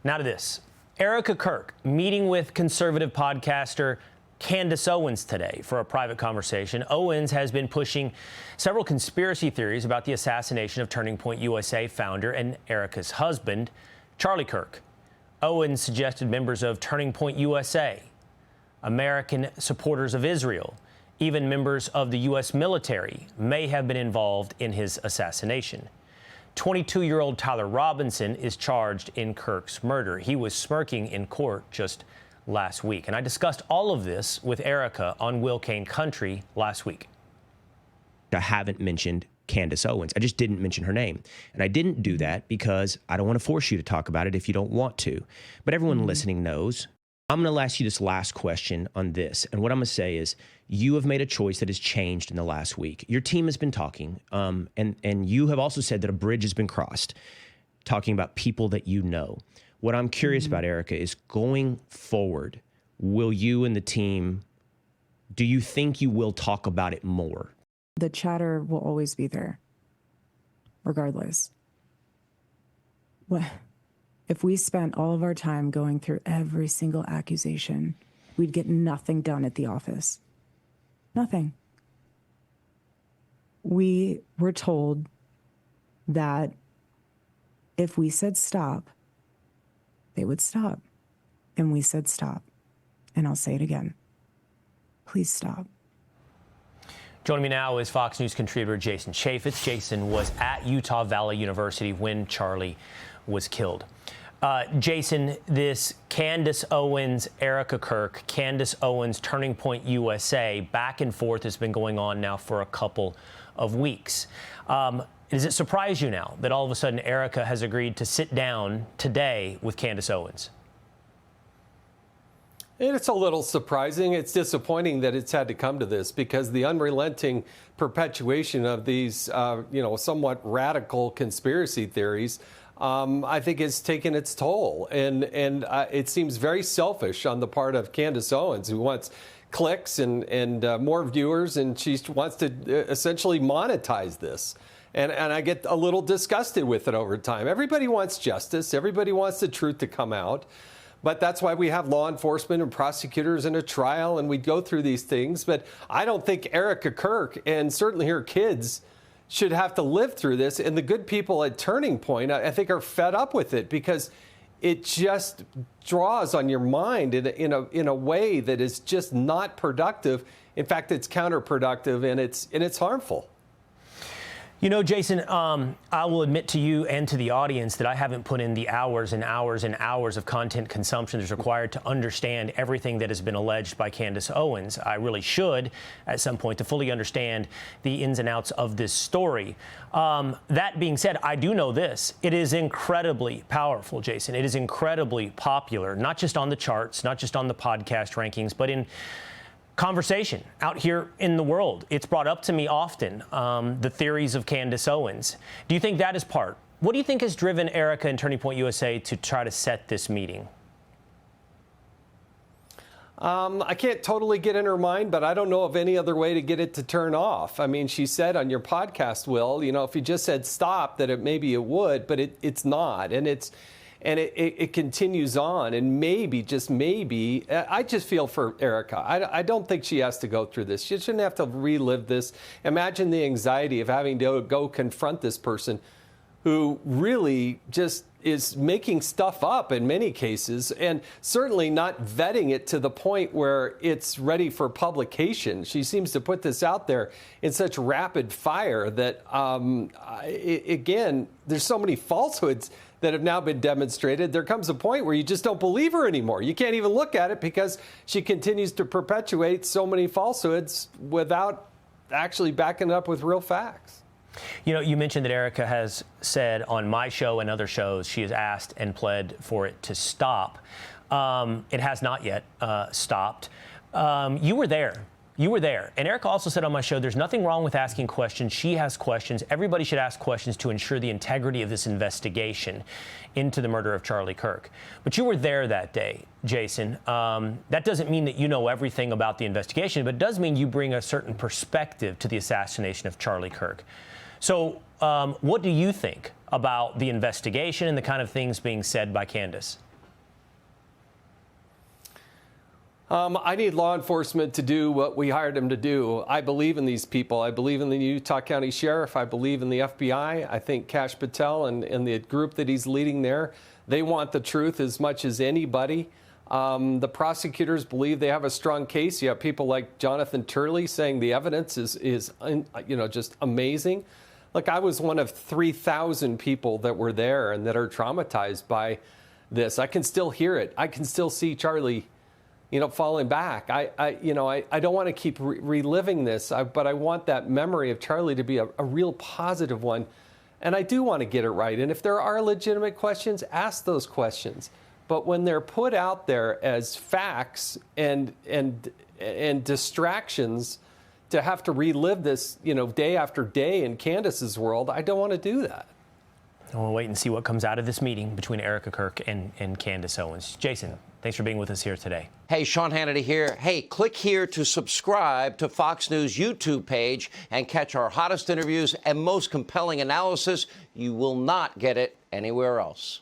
Now to this. Erica Kirk meeting with conservative podcaster Candace Owens today for a private conversation. Owens has been pushing several conspiracy theories about the assassination of Turning Point USA founder and Erica's husband, Charlie Kirk. Owens suggested members of Turning Point USA, American supporters of Israel, even members of the U.S. military may have been involved in his assassination. 22-year-old Tyler Robinson is charged in Kirk's murder. He was smirking in court just last week. And I discussed all of this with Erica on Will Cain Country last week. I haven't mentioned Candace Owens. I just didn't mention her name. And I didn't do that because I don't want to force you to talk about it if you don't want to. But everyone listening knows. I'm going to ask you this last question on this. And what I'm going to say is you have made a choice that has changed in the last week. Your team has been talking, and you have also said that a bridge has been crossed, talking about people that you know. What I'm curious about, Erica, is going forward, will you and the team, do you think you will talk about it more? The chatter will always be there, regardless. What? If we spent all of our time going through every single accusation, we'd get nothing done at the office. Nothing. We were told that if we said stop, they would stop. And we said stop. And I'll say it again. Please stop. Joining me now is Fox News contributor Jason Chaffetz. Jason was at Utah Valley University when Charlie was killed. Jason, this Candace Owens, Erica Kirk, Candace Owens, Turning Point USA, back and forth has been going on now for a couple of weeks. Does it surprise you now that all of a sudden Erica has agreed to sit down today with Candace Owens? It's a little surprising. It's disappointing that it's had to come to this because the unrelenting perpetuation of these, somewhat radical conspiracy theories, I think has taken its toll. And it seems very selfish on the part of Candace Owens, who wants clicks and more viewers, and she wants to essentially monetize this. And I get a little disgusted with it over time. Everybody wants justice. Everybody wants the truth to come out. But that's why we have law enforcement and prosecutors in a trial, and we go through these things. But I don't think Erica Kirk, and certainly her kids, should have to live through this. And the good people at Turning Point, I think, are fed up with it because it just draws on your mind in a way that is just not productive. In fact, it's counterproductive, and it's harmful. You know, Jason, I will admit to you and to the audience that I haven't put in the hours and hours and hours of content consumption that's required to understand everything that has been alleged by Candace Owens. I really should, at some point, to fully understand the ins and outs of this story. That being said, I do know this. It is incredibly powerful, Jason. It is incredibly popular, not just on the charts, not just on the podcast rankings, but in conversation out here in the world. It's brought up to me often, the theories of Candace Owens. Do you think that is part? What do you think has driven Erica and Turning Point USA to try to set this meeting? I can't totally get in her mind, but I don't know of any other way to get it to turn off. I mean, she said on your podcast, Will, if you just said stop, that maybe it would, but it's not. And it continues on, and maybe, just maybe, I just feel for Erica. I don't think she has to go through this. She shouldn't have to relive this. Imagine the anxiety of having to go confront this person who really just is making stuff up in many cases, and certainly not vetting it to the point where it's ready for publication. She seems to put this out there in such rapid fire that, again, there's so many falsehoods that have now been demonstrated. There comes a point where you just don't believe her anymore. You can't even look at it because she continues to perpetuate so many falsehoods without actually backing it up with real facts. You know, you mentioned that Erica has said on my show and other shows she has asked and pled for it to stop. It has not yet stopped. You were there. You were there. And Erica also said on my show, there's nothing wrong with asking questions. She has questions. Everybody should ask questions to ensure the integrity of this investigation into the murder of Charlie Kirk. But you were there that day, Jason. That doesn't mean that you know everything about the investigation, but it does mean you bring a certain perspective to the assassination of Charlie Kirk. So what do you think about the investigation and the kind of things being said by Candace? I need law enforcement to do what we hired them to do. I believe in these people. I believe in the Utah County Sheriff. I believe in the FBI. I think Kash Patel and the group that he's leading there, they want the truth as much as anybody. The prosecutors believe they have a strong case. You have people like Jonathan Turley saying the evidence is just amazing. Look, I was one of 3,000 people that were there and that are traumatized by this. I can still hear it. I can still see Charlie, falling back. I don't want to keep reliving this, but I want that memory of Charlie to be a real positive one. And I do want to get it right. And if there are legitimate questions, ask those questions. But when they're put out there as facts and distractions to have to relive this, day after day in Candace's world, I don't want to do that. We'll wait and see what comes out of this meeting between Erica Kirk and Candace Owens. Jason, thanks for being with us here today. Hey, Sean Hannity here. Hey, click here to subscribe to Fox News YouTube page and catch our hottest interviews and most compelling analysis. You will not get it anywhere else.